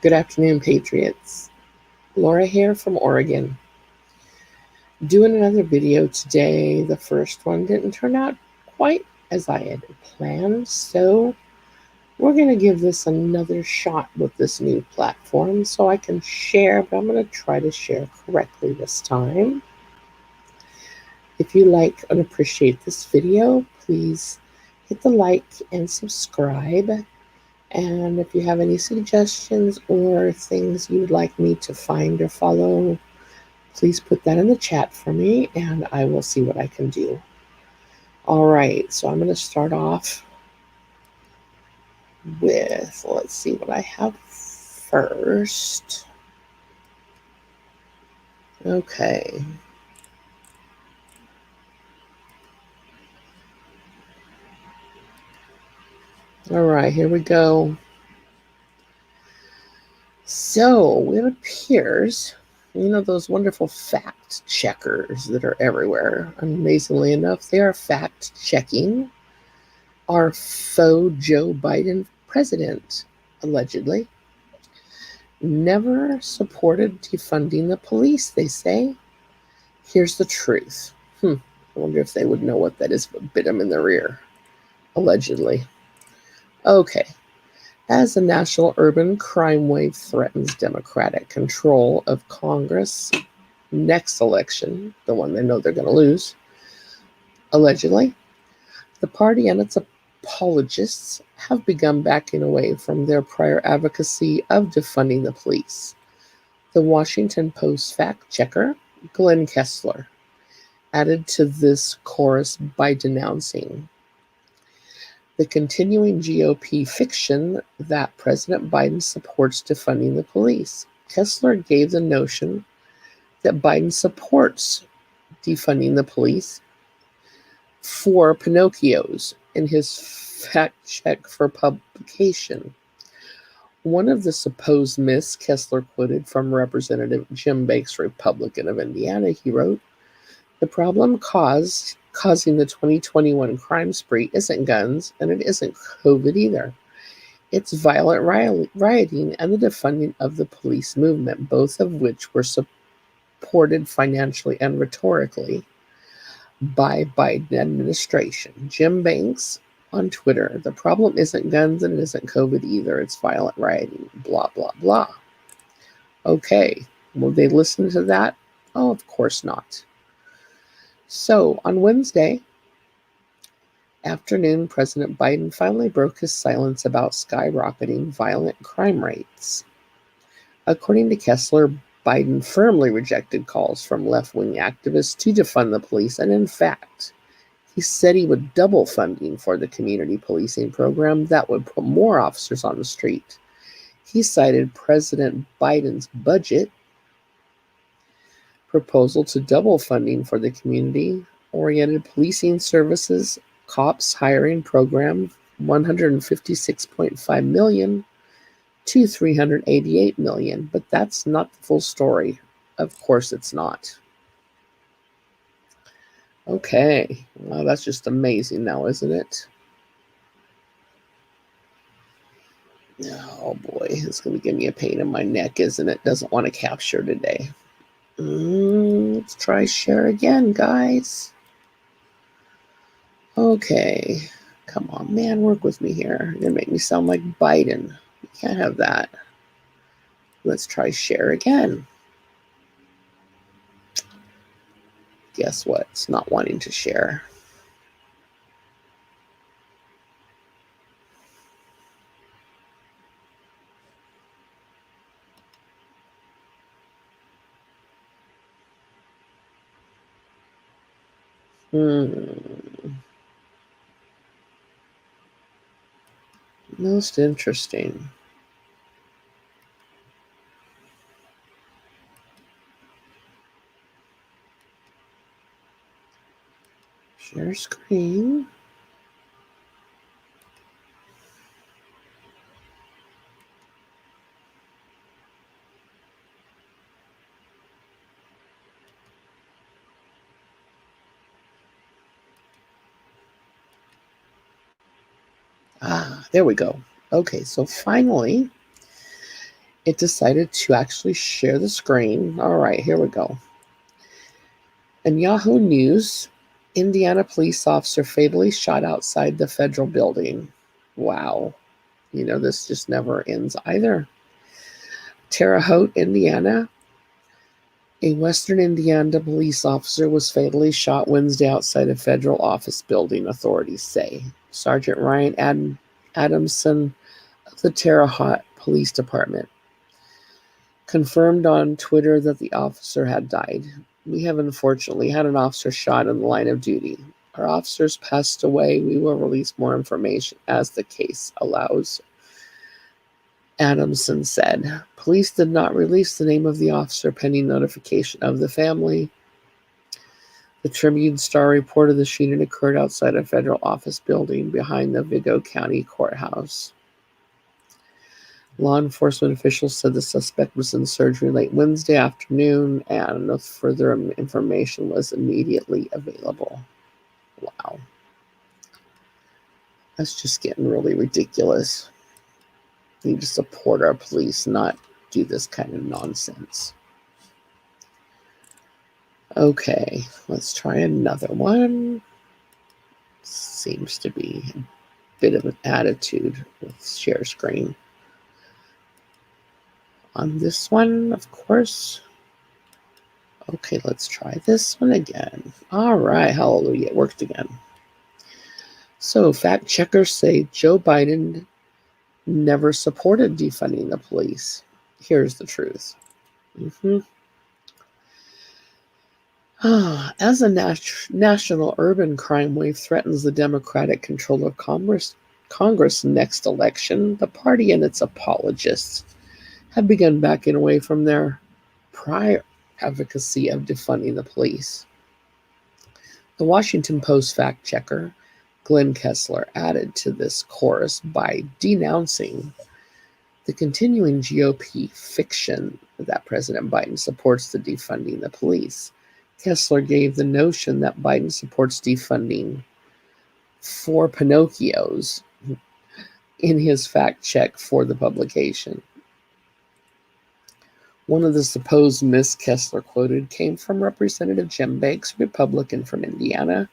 Good afternoon, Patriots. Laura here from Oregon. Doing another video today. The first one didn't turn out quite as I had planned, so we're going to give this another shot with this new platform so I can share, but I'm going to try to share correctly this time. If you like and appreciate this video, please hit the like and subscribe. And if you have any suggestions or things you would like me to find or follow, please put that in the chat for me and I will see what I can do. All right, so I'm going to start off with, let's see what I have first. Okay. All right, here we go. So it appears, those wonderful fact checkers that are everywhere. Amazingly enough, they are fact checking our faux Joe Biden president, allegedly. Never supported defunding the police, they say. Here's the truth. I wonder if they would know what that is, but bit them in the rear. Allegedly. Okay. As the national urban crime wave threatens Democratic control of Congress next election, the one they know they're going to lose, allegedly, the party and its apologists have begun backing away from their prior advocacy of defunding the police. The Washington Post fact checker, Glenn Kessler, added to this chorus by denouncing the continuing GOP fiction that President Biden supports defunding the police. Kessler gave the notion that Biden supports defunding the police for Pinocchios in his fact check for publication. One of the supposed myths Kessler quoted from Representative Jim Banks, Republican of Indiana. He wrote, "The problem causing the 2021 crime spree isn't guns, and it isn't COVID either. It's violent rioting and the defunding of the police movement, both of which were supported financially and rhetorically by Biden administration." Jim Banks on Twitter, "The problem isn't guns and it isn't COVID either. It's violent rioting, blah, blah, blah." Okay, will they listen to that? Oh, of course not. So on Wednesday afternoon, President Biden finally broke his silence about skyrocketing violent crime rates. According to Kessler, Biden firmly rejected calls from left-wing activists to defund the police, and in fact, he said he would double funding for the community policing program that would put more officers on the street. He cited President Biden's budget proposal to double funding for the community-oriented policing services cops hiring program, $156.5 million to $388 million, but that's not the full story. Of course it's not. Okay, well, that's just amazing now, isn't it? Oh boy, it's going to give me a pain in my neck, isn't it? Doesn't want to capture today. Let's try share again, guys. Okay, come on, man, work with me here. You're going to make me sound like Biden. You can't have that. Let's try share again. Guess what? It's not wanting to share. Most interesting. Share screen. There we go. Okay, so finally, it decided to actually share the screen. All right, here we go. And Yahoo News, Indiana police officer fatally shot outside the federal building. Wow. This just never ends either. Terre Haute, Indiana. A Western Indiana police officer was fatally shot Wednesday outside a federal office building, authorities say. Sergeant Ryan Adamson of the Terre Haute Police Department confirmed on Twitter that the officer had died. We have unfortunately had an officer shot in the line of duty. Our officers passed away. We will release more information as the case allows, Adamson said. Police did not release the name of the officer pending notification of the family. The Tribune-Star reported the shooting occurred outside a federal office building behind the Vigo County Courthouse. Law enforcement officials said the suspect was in surgery late Wednesday afternoon, and no further information was immediately available. Wow. That's just getting really ridiculous. We need to support our police, not do this kind of nonsense. Okay, let's try another one. Seems to be a bit of an attitude with share screen. On this one, of course. Okay, let's try this one again. All right, hallelujah, it worked again. So, fact checkers say Joe Biden never supported defunding the police. Here's the truth. As a national urban crime wave threatens the Democratic control of Congress next election, the party and its apologists have begun backing away from their prior advocacy of defunding the police. The Washington Post fact checker Glenn Kessler added to this chorus by denouncing the continuing GOP fiction that President Biden supports the defunding the police. Kessler gave the notion that Biden supports defunding for Pinocchios in his fact check for the publication. One of the supposed myths Kessler quoted came from Representative Jim Banks, Republican from Indiana,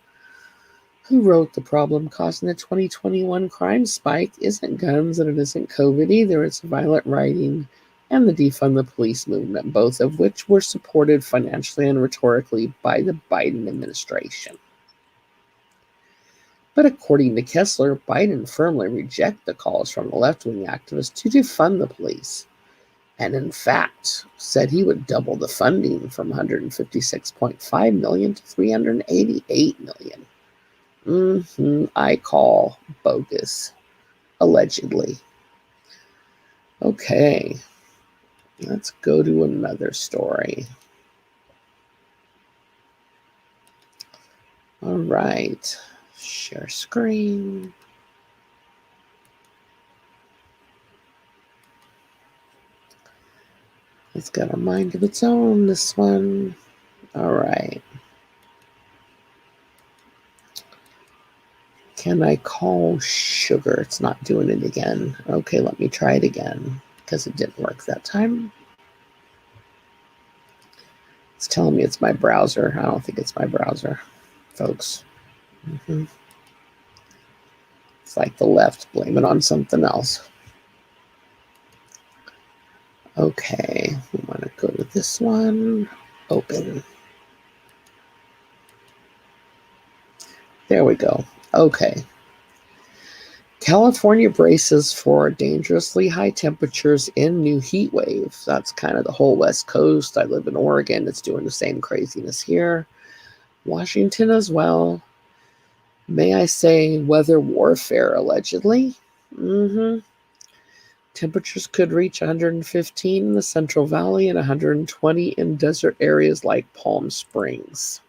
who wrote, "The problem causing the 2021 crime spike isn't guns and it isn't COVID either. It's violent rioting and the defund the police movement, both of which were supported financially and rhetorically by the Biden administration." But according to Kessler, Biden firmly rejected the calls from the left-wing activists to defund the police, and in fact said he would double the funding from $156.5 million to $388 million. I call bogus, allegedly. Okay, let's go to another story. All right, share screen. It's got a mind of its own, this one. All right. Can I call sugar? It's not doing it again. Okay, let me try it again because it didn't work that time. It's telling me it's my browser. I don't think it's my browser, folks. It's like the left. Blame it on something else. Okay, we want to go to this one. Open. There we go. Okay. California braces for dangerously high temperatures in new heat wave. That's kind of the whole West Coast. I live in Oregon. It's doing the same craziness here. Washington as well. May I say weather warfare, allegedly? Temperatures could reach 115 in the Central Valley and 120 in desert areas like Palm Springs.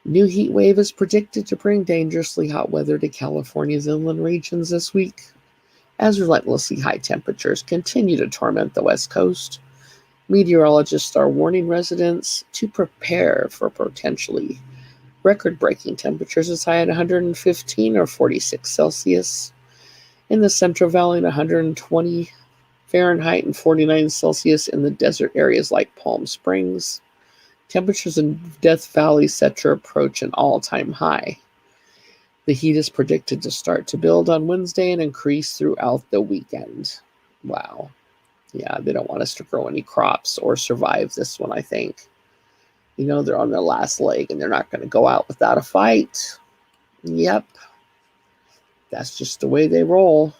New heat wave is predicted to bring dangerously hot weather to California's inland regions this week, as relentlessly high temperatures continue to torment the West Coast. Meteorologists are warning residents to prepare for potentially record-breaking temperatures as high at 115 or 46 Celsius in the Central Valley and 120 Fahrenheit and 49 Celsius in the desert areas like Palm Springs. Temperatures in Death Valley set to approach an all-time high. The heat is predicted to start to build on Wednesday and increase throughout the weekend. Wow. Yeah, they don't want us to grow any crops or survive this one, I think. You know, they're on their last leg and they're not going to go out without a fight. Yep. That's just the way they roll.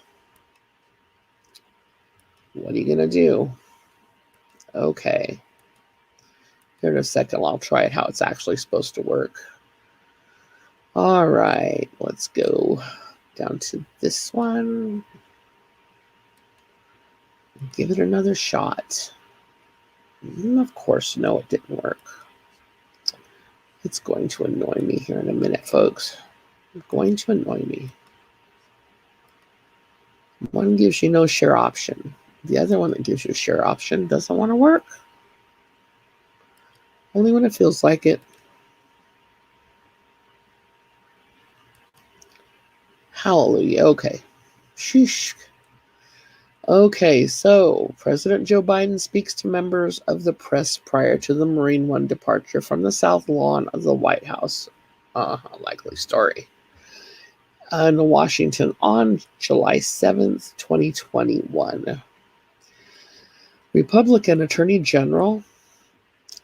What are you going to do? Okay. Here in a second, I'll try it how it's actually supposed to work. All right, let's go down to this one. Give it another shot. Of course, no, it didn't work. It's going to annoy me here in a minute, folks. It's going to annoy me. One gives you no share option. The other one that gives you a share option doesn't want to work. Only when it feels like it. Hallelujah. Okay. Sheesh. Okay, so President Joe Biden speaks to members of the press prior to the Marine One departure from the South Lawn of the White House. A likely story. In Washington on July 7th, 2021. Republican Attorney General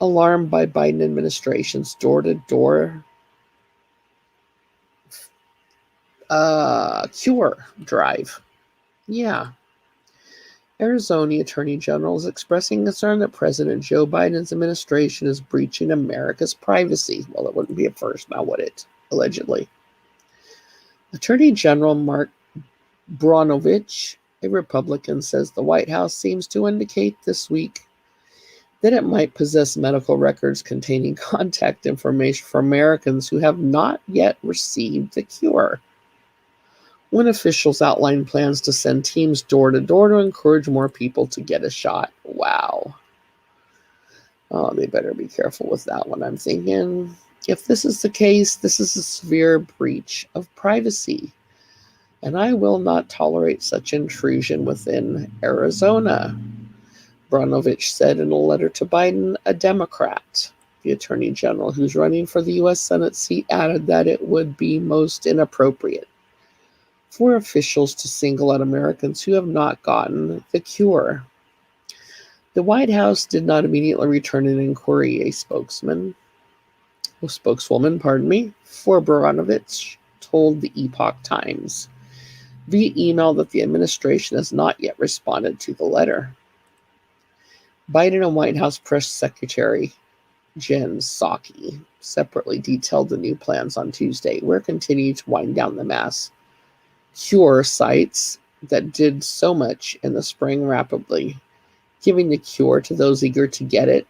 alarmed by Biden administration's door-to-door cure drive. Yeah. Arizona Attorney General is expressing concern that President Joe Biden's administration is breaching America's privacy. Well, it wouldn't be a first, now would it? Allegedly. Attorney General Mark Brnovich, a Republican, says the White House seems to indicate this week that it might possess medical records containing contact information for Americans who have not yet received the cure. When officials outlined plans to send teams door to door to encourage more people to get a shot. Wow. Oh, they better be careful with that one, I'm thinking. If this is the case, this is a severe breach of privacy. And I will not tolerate such intrusion within Arizona, Brnovich said in a letter to Biden, a Democrat. The Attorney General, who's running for the U.S. Senate seat, added that it would be most inappropriate for officials to single out Americans who have not gotten the cure. The White House did not immediately return an inquiry, a spokeswoman, for Brnovich told the Epoch Times via email that the administration has not yet responded to the letter. Biden and White House Press Secretary Jen Psaki separately detailed the new plans on Tuesday. We're continuing to wind down the mass cure sites that did so much in the spring rapidly, giving the cure to those eager to get it,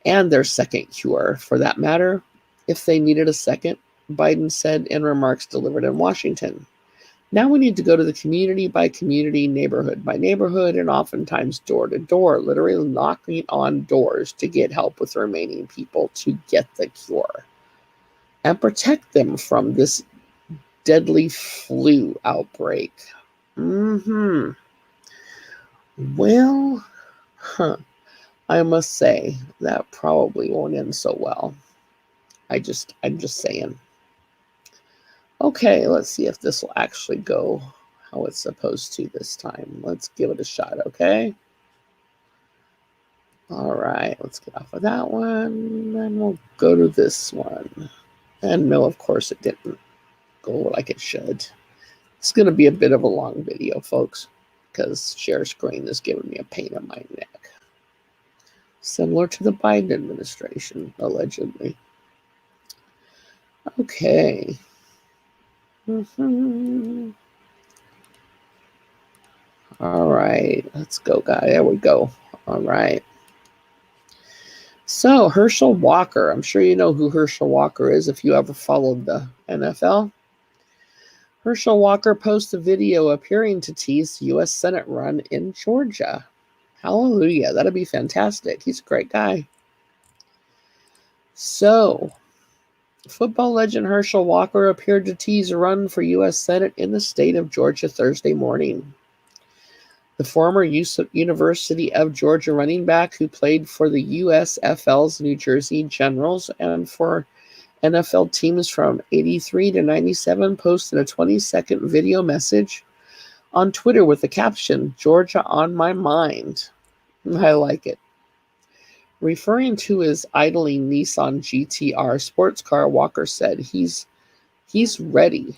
and their second cure, for that matter, if they needed a second, Biden said in remarks delivered in Washington. Now we need to go to the community by community, neighborhood by neighborhood, and oftentimes door to door, literally knocking on doors to get help with the remaining people to get the cure and protect them from this deadly flu outbreak. Well, I must say that probably won't end so well. I'm just saying. Okay, let's see if this will actually go how it's supposed to this time. Let's give it a shot, okay? All right, let's get off of that one, and we'll go to this one. And no, of course it didn't go like it should. It's going to be a bit of a long video, folks, because share screen is giving me a pain in my neck. Similar to the Biden administration, allegedly. Okay. All right, let's go, guys. There we go. All right. So, Herschel Walker. I'm sure you know who Herschel Walker is if you ever followed the NFL. Herschel Walker posts a video appearing to tease the U.S. Senate run in Georgia. Hallelujah. That'd be fantastic. He's a great guy. So, football legend Herschel Walker appeared to tease a run for U.S. Senate in the state of Georgia Thursday morning. The former University of Georgia running back who played for the USFL's New Jersey Generals and for NFL teams from 83 to 97 posted a 20-second video message on Twitter with the caption, "Georgia on my mind." I like it. Referring to his idling Nissan GTR sports car, Walker said he's ready.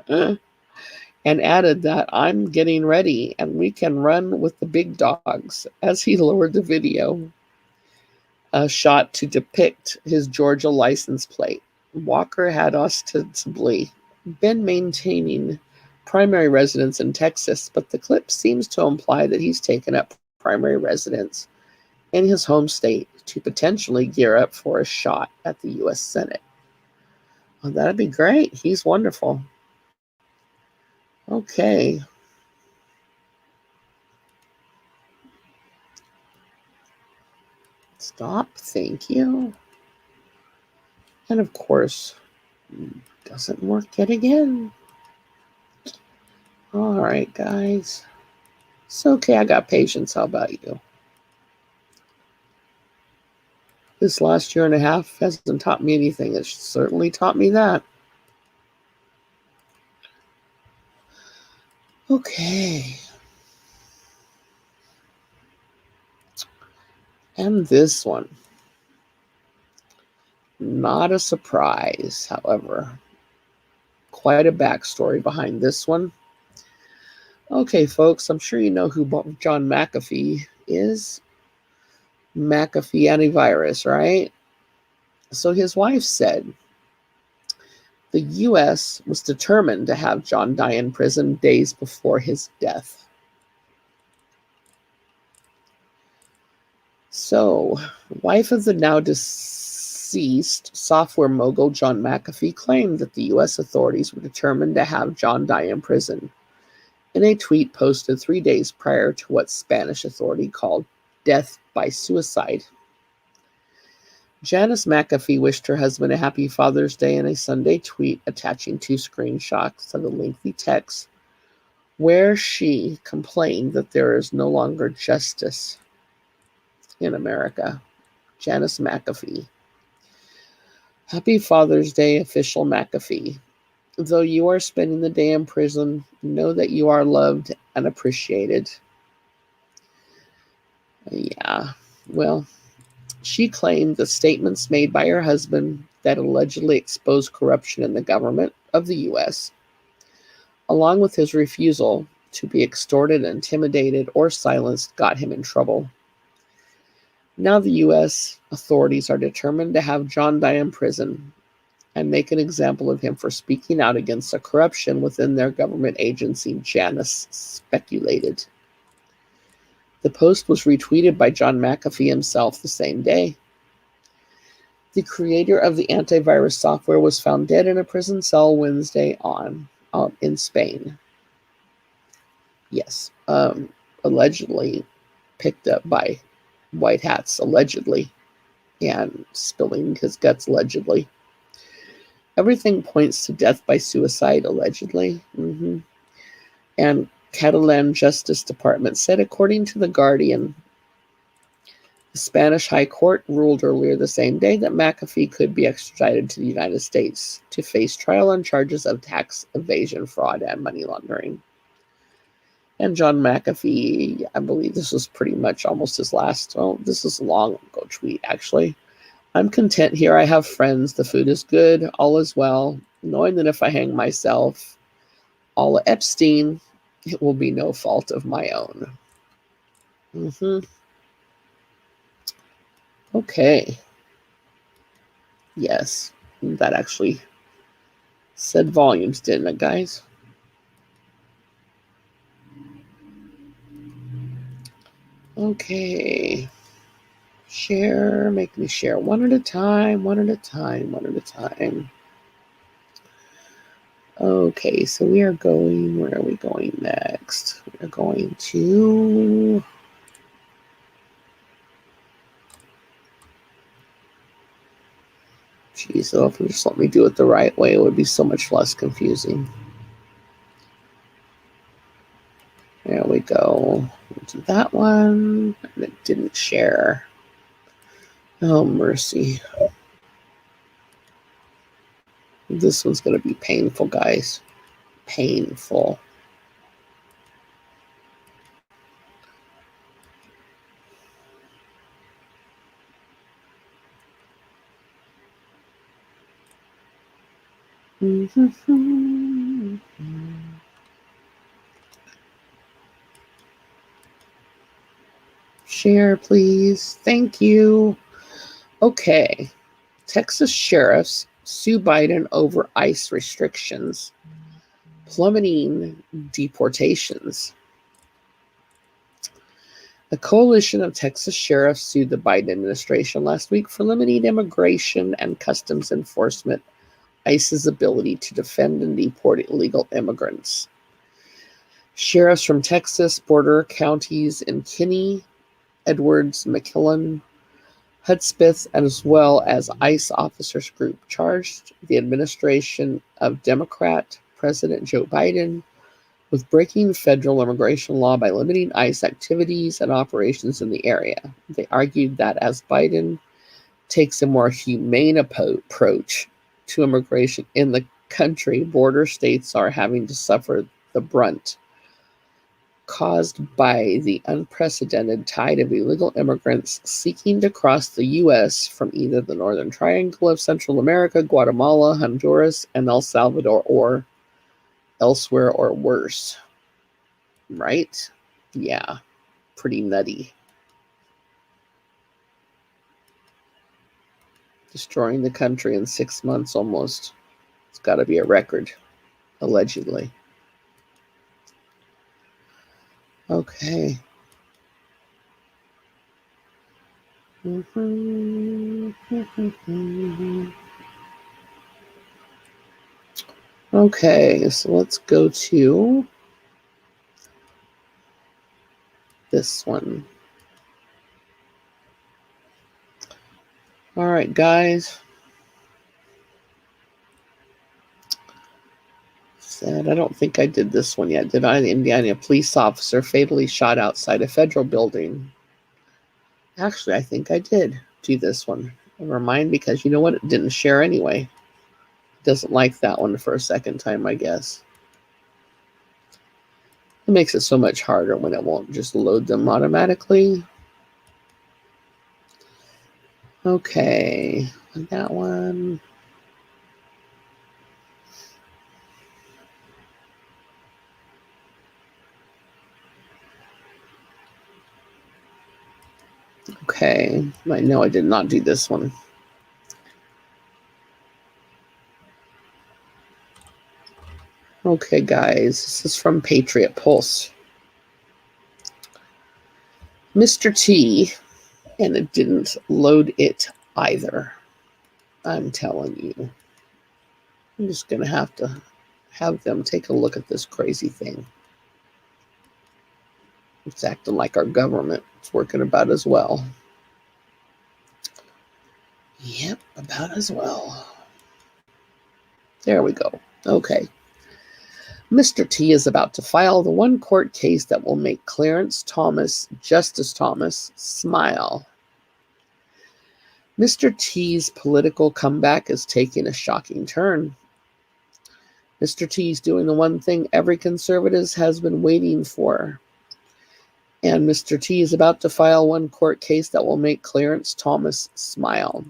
And added that "I'm getting ready and we can run with the big dogs," as he lowered the video shot to depict his Georgia license plate. Walker had ostensibly been maintaining primary residence in Texas, but the clip seems to imply that he's taken up primary residence in his home state to potentially gear up for a shot at the U.S. Senate. Well, that'd be great. He's wonderful. Okay. Stop. Thank you. And of course, doesn't work yet again. All right, guys. It's okay. I got patience. How about you? This last year and a half hasn't taught me anything. It's certainly taught me that. Okay. And this one. Not a surprise, however. Quite a backstory behind this one. Okay, folks, I'm sure you know who John McAfee is. McAfee antivirus, right? So his wife said the U.S. was determined to have John die in prison days before his death. So, wife of the now deceased software mogul John McAfee claimed that the U.S. authorities were determined to have John die in prison in a tweet posted 3 days prior to what Spanish authority called death by suicide. Janice McAfee wished her husband a happy Father's Day in a Sunday tweet attaching 2 screenshots of a lengthy text where she complained that there is no longer justice in America. Janice McAfee. Happy Father's Day, official McAfee. Though you are spending the day in prison, know that you are loved and appreciated. Yeah, well, she claimed the statements made by her husband that allegedly exposed corruption in the government of the U.S., along with his refusal to be extorted, intimidated, or silenced, got him in trouble. Now the U.S. authorities are determined to have John die in prison and make an example of him for speaking out against the corruption within their government agency, Janice speculated. The post was retweeted by John McAfee himself the same day. The creator of the antivirus software was found dead in a prison cell Wednesday in Spain. Yes, allegedly picked up by white hats, allegedly, and spilling his guts, allegedly. Everything points to death by suicide, allegedly. And Catalan Justice Department said, according to The Guardian, the Spanish High Court ruled earlier the same day that McAfee could be extradited to the United States to face trial on charges of tax evasion, fraud, and money laundering. And John McAfee, I believe this was pretty much almost his last, this is a long ago tweet, actually. I'm content here. I have friends. The food is good. All is well. Knowing that if I hang myself, a la Epstein, it will be no fault of my own. Okay. Yes, that actually said volumes, didn't it, guys? Okay. Share, make me share one at a time. Okay, so we are going, where are we going next? We are going to geez, so if you just let me do it the right way, it would be so much less confusing. There we go. We'll do that one. And it didn't share. Oh, mercy. This one's going to be painful, guys. Painful. Share, please. Thank you. Okay. Texas sheriffs sue Biden over ICE restrictions, plummeting deportations. A coalition of Texas sheriffs sued the Biden administration last week for limiting immigration and customs enforcement, ICE's ability to defend and deport illegal immigrants. Sheriffs from Texas border counties in Kinney, Edwards, McKinley, Hudspeth, as well as ICE officers group charged the administration of Democrat President Joe Biden with breaking federal immigration law by limiting ICE activities and operations in the area. They argued that as Biden takes a more humane approach to immigration in the country, border states are having to suffer the brunt caused by the unprecedented tide of illegal immigrants seeking to cross the U.S. from either the Northern Triangle of Central America, Guatemala, Honduras, and El Salvador, or elsewhere or worse. Right? Yeah, pretty nutty. Destroying the country in 6 months almost. It's got to be a record, allegedly. Okay. Okay, so let's go to this one. All right, guys. Said, I don't think I did this one yet, did I? The Indiana police officer fatally shot outside a federal building. Actually, I think I did do this one. Never mind, because you know what? It didn't share anyway. It doesn't like that one for a second time, I guess. It makes it so much harder when it won't just load them automatically. Okay, that one. Okay, I know I did not do this one. Okay, guys, this is from Patriot Pulse. Mr. T, and it didn't load it either. I'm telling you. I'm just going to have them take a look at this crazy thing. It's acting like our government. It's working about as well. Yep, about as well. There we go. Okay. Mr. T is about to file the one court case that will make Justice Thomas, smile. Mr. T's political comeback is taking a shocking turn. Mr. T's doing the one thing every conservative has been waiting for. And Mr. T is about to file one court case that will make Clarence Thomas smile.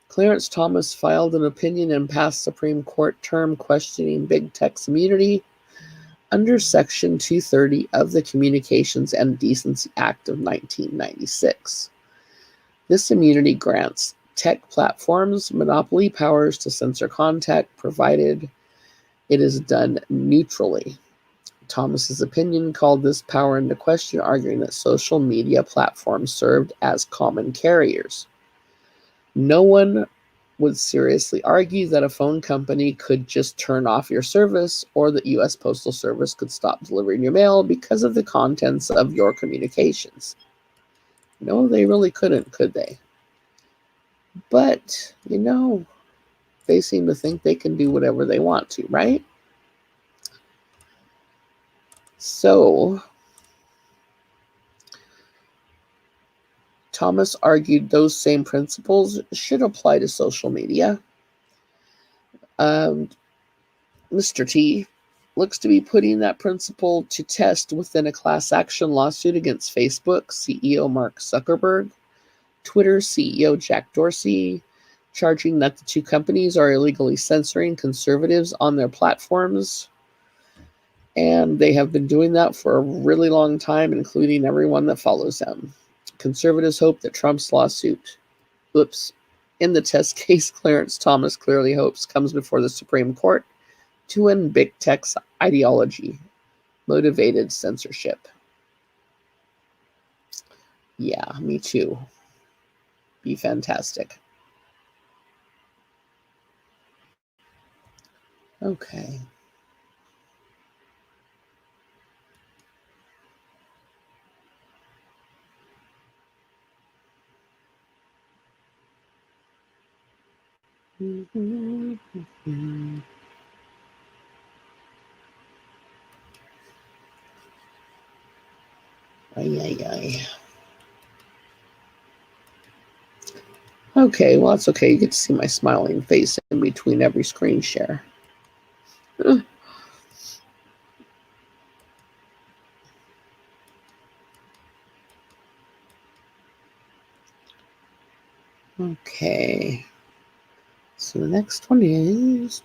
Clarence Thomas filed an opinion in past Supreme Court term questioning big tech's immunity under Section 230 of the Communications and Decency Act of 1996. This immunity grants tech platforms monopoly powers to censor content, provided it is done neutrally. Thomas's opinion called this power into question, arguing that social media platforms served as common carriers. No one would seriously argue that a phone company could just turn off your service or that U.S. Postal Service could stop delivering your mail because of the contents of your communications. No, they really couldn't, could they? But, they seem to think they can do whatever they want to, right? So Thomas argued those same principles should apply to social media. Mr. T looks to be putting that principle to test within a class action lawsuit against Facebook CEO Mark Zuckerberg, Twitter CEO Jack Dorsey, charging that the two companies are illegally censoring conservatives on their platforms. And they have been doing that for a really long time, including everyone that follows them. Conservatives hope that Trump's lawsuit, in the test case Clarence Thomas clearly hopes comes before the Supreme Court to win big tech's ideology, motivated censorship. Yeah, me too. Be fantastic. Okay. Ay. Okay, well, that's okay. You get to see my smiling face in between every screen share. Okay. So the next one is...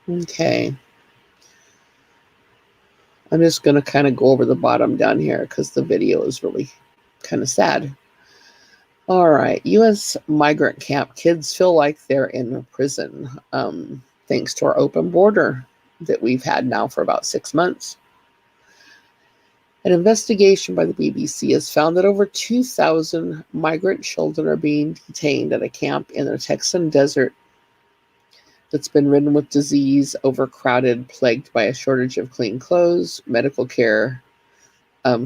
Okay. I'm just going to kind of go over the bottom down here because the video is really kind of sad. All right. U.S. migrant camp kids feel like they're in prison thanks to our open border that we've had now for about 6 months. An investigation by the BBC has found that over 2,000 migrant children are being detained at a camp in the Texan desert that's been ridden with disease, overcrowded, plagued by a shortage of clean clothes, medical care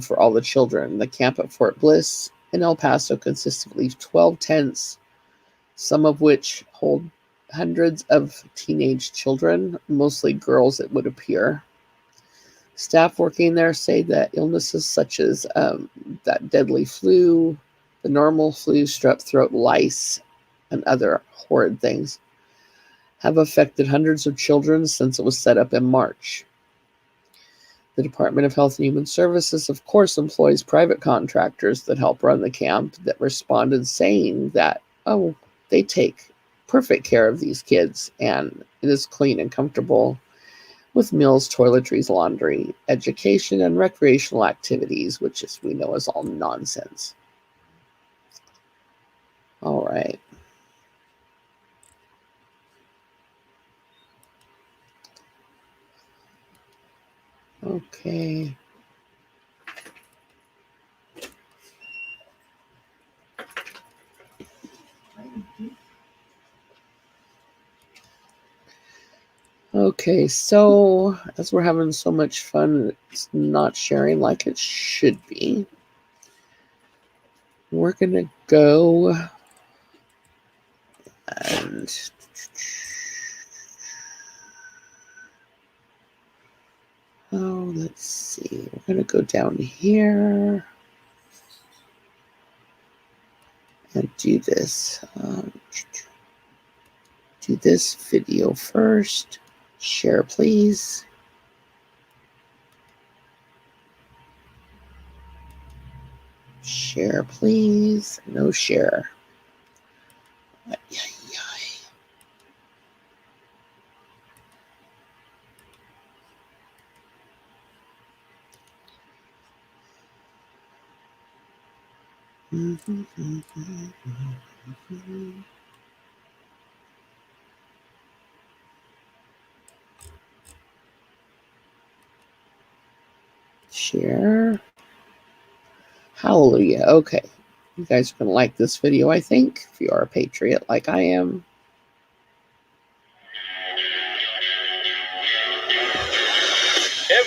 for all the children. The camp at Fort Bliss in El Paso consists of at least 12 tents, some of which hold hundreds of teenage children, mostly girls, it would appear. Staff working there say that illnesses such as that deadly flu, the normal flu, strep throat, lice, and other horrid things have affected hundreds of children since it was set up in March. The Department of Health and Human Services, of course, employs private contractors that help run the camp that responded saying that, they take perfect care of these kids and it is clean and comfortable with meals, toiletries, laundry, education, and recreational activities, which we know is all nonsense. All right. Okay. Okay, so as we're having so much fun, it's not sharing like it should be. We're going to go and let's see. We're going to go down here and do this. Do this video first. Share, please. Share, please. No share. Share. Hallelujah. Okay. You guys are going to like this video, I think, if you are a patriot like I am.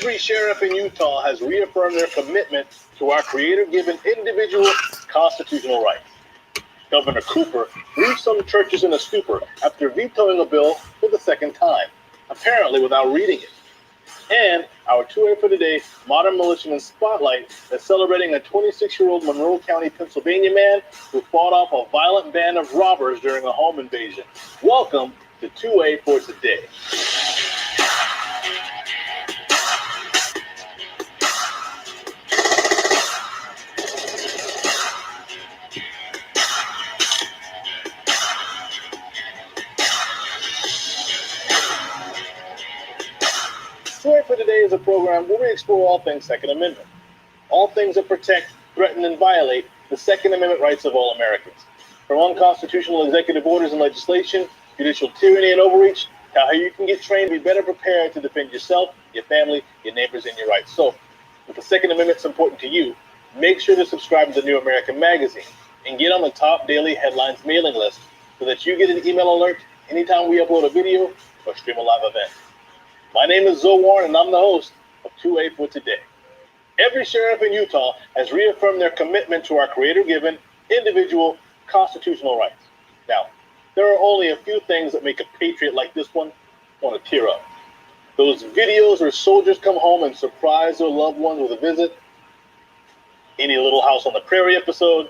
Every sheriff in Utah has reaffirmed their commitment to our Creator-given individual constitutional rights. Governor Cooper leaves some churches in a stupor after vetoing a bill for the second time, apparently without reading it. And our 2A for Today Modern Militiaman Spotlight is celebrating a 26-year-old Monroe County, Pennsylvania man who fought off a violent band of robbers during a home invasion. Welcome to 2A for Today. Story for Today is a program where we explore all things Second Amendment, all things that protect, threaten, and violate the Second Amendment rights of all Americans. From unconstitutional executive orders and legislation, judicial tyranny and overreach, to how you can get trained to be better prepared to defend yourself, your family, your neighbors, and your rights. So, if the Second Amendment is important to you, make sure to subscribe to the New American Magazine and get on the top daily headlines mailing list so that you get an email alert anytime we upload a video or stream a live event. My name is Zoe Warren, and I'm the host of 2A for Today. Every sheriff in Utah has reaffirmed their commitment to our Creator-given, individual, constitutional rights. Now, there are only a few things that make a patriot like this one want to tear up. Those videos where soldiers come home and surprise their loved ones with a visit, any Little House on the Prairie episode,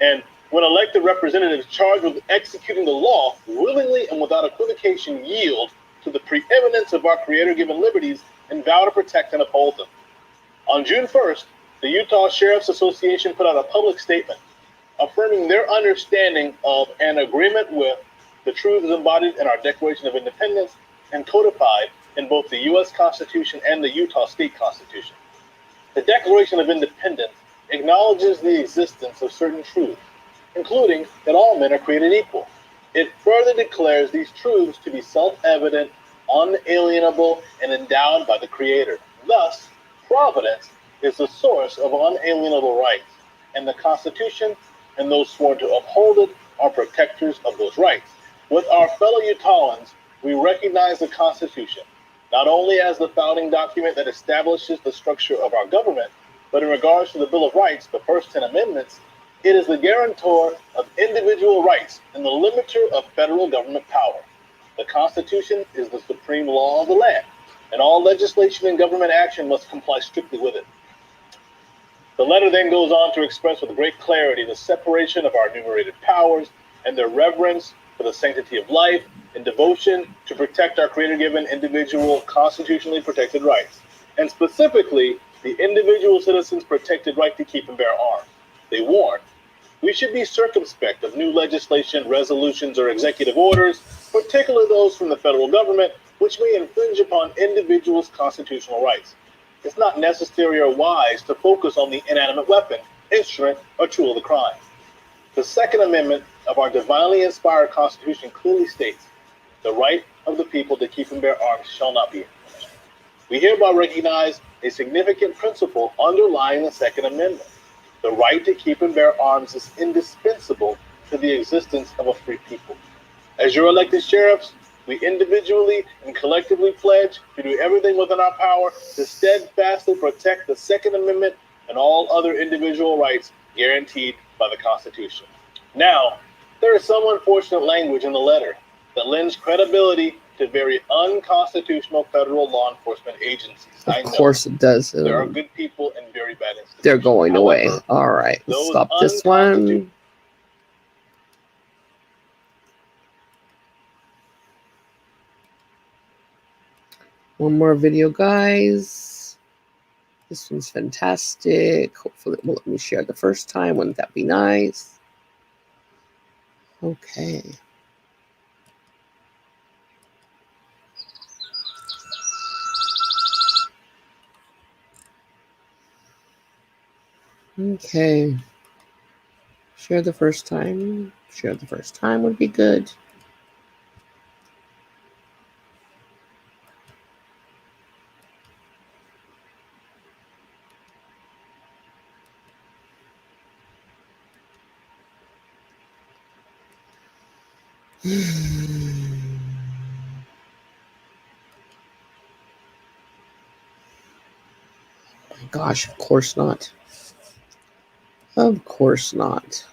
and when elected representatives charged with executing the law willingly and without equivocation yield to the preeminence of our Creator-given liberties and vow to protect and uphold them. On June 1st, the Utah Sheriff's Association put out a public statement affirming their understanding of and agreement with the truths embodied in our Declaration of Independence and codified in both the U.S. Constitution and the Utah State Constitution. The Declaration of Independence acknowledges the existence of certain truths, including that all men are created equal. It further declares these truths to be self-evident, unalienable, and endowed by the Creator. Thus, providence is the source of unalienable rights, and the Constitution and those sworn to uphold it are protectors of those rights. With our fellow Utahns, we recognize the Constitution, not only as the founding document that establishes the structure of our government, but in regards to the Bill of Rights, the first 10 amendments, it is the guarantor of individual rights and the limiter of federal government power. The Constitution is the supreme law of the land, and all legislation and government action must comply strictly with it. The letter then goes on to express with great clarity the separation of our enumerated powers and their reverence for the sanctity of life and devotion to protect our Creator-given individual constitutionally protected rights, and specifically the individual citizen's protected right to keep and bear arms. They warn, we should be circumspect of new legislation, resolutions, or executive orders, particularly those from the federal government, which may infringe upon individuals' constitutional rights. It's not necessary or wise to focus on the inanimate weapon, instrument, or tool of the crime. The Second Amendment of our divinely inspired Constitution clearly states, the right of the people to keep and bear arms shall not be infringed. We hereby recognize a significant principle underlying the Second Amendment. The right to keep and bear arms is indispensable to the existence of a free people. As your elected sheriffs, we individually and collectively pledge to do everything within our power to steadfastly protect the Second Amendment and all other individual rights guaranteed by the Constitution. Now, there is some unfortunate language in the letter that lends credibility to very unconstitutional federal law enforcement agencies. Of course it does. There are good people and very bad institutions. They're going away. However, all right, let's stop this one. One more video, guys. This one's fantastic. Hopefully it will let me share the first time. Wouldn't that be nice? Okay. Okay. Share the first time. Share the first time would be good. my gosh, of course not. Of course not.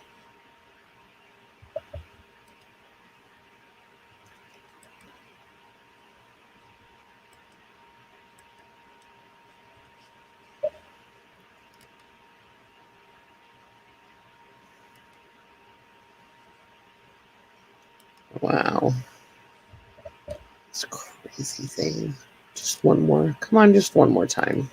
Wow. It's a crazy thing. Just one more. Come on, just one more time.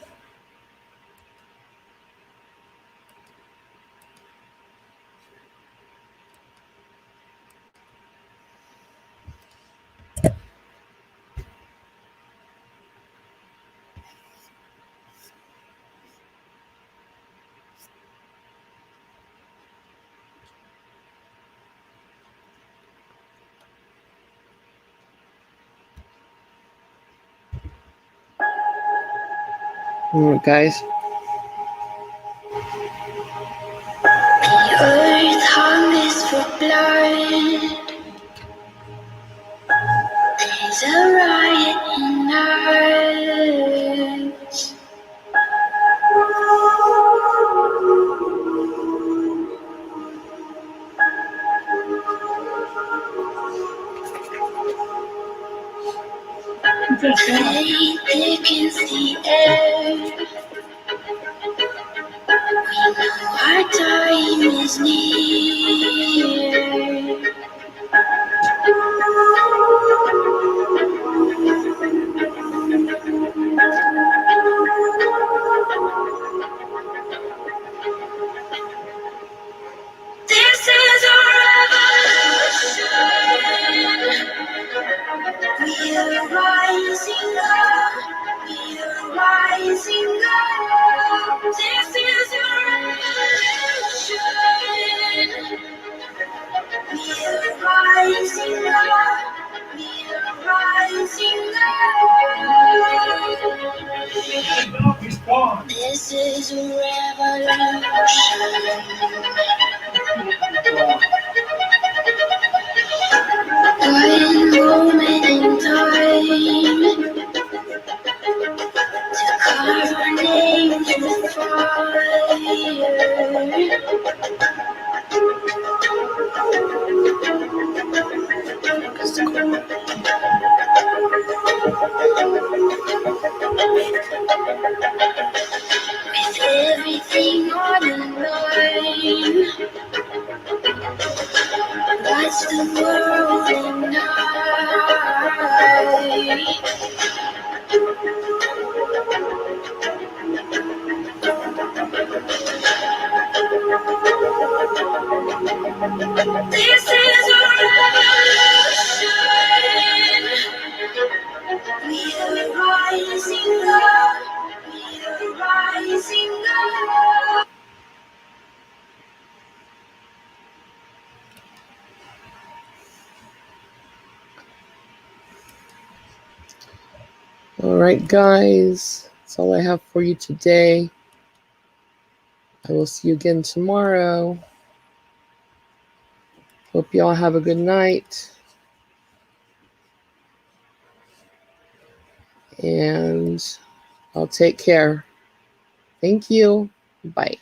All right, guys. The earth hungers for blood. There's a riot in us. Faith thickens the air. We know our time is near. This is a revolution. We are rising up. We are rising up. This is a revolution. We are rising up. We are rising up. This is a revolution. One moment in time to carve our names with fire. With everything on the line, watch the world ignite. This is a revolution. We are rising up. We are rising up. All right, guys. That's all I have for you today. I will see you again tomorrow. Hope you all have a good night. And I'll take care. Thank you. Bye.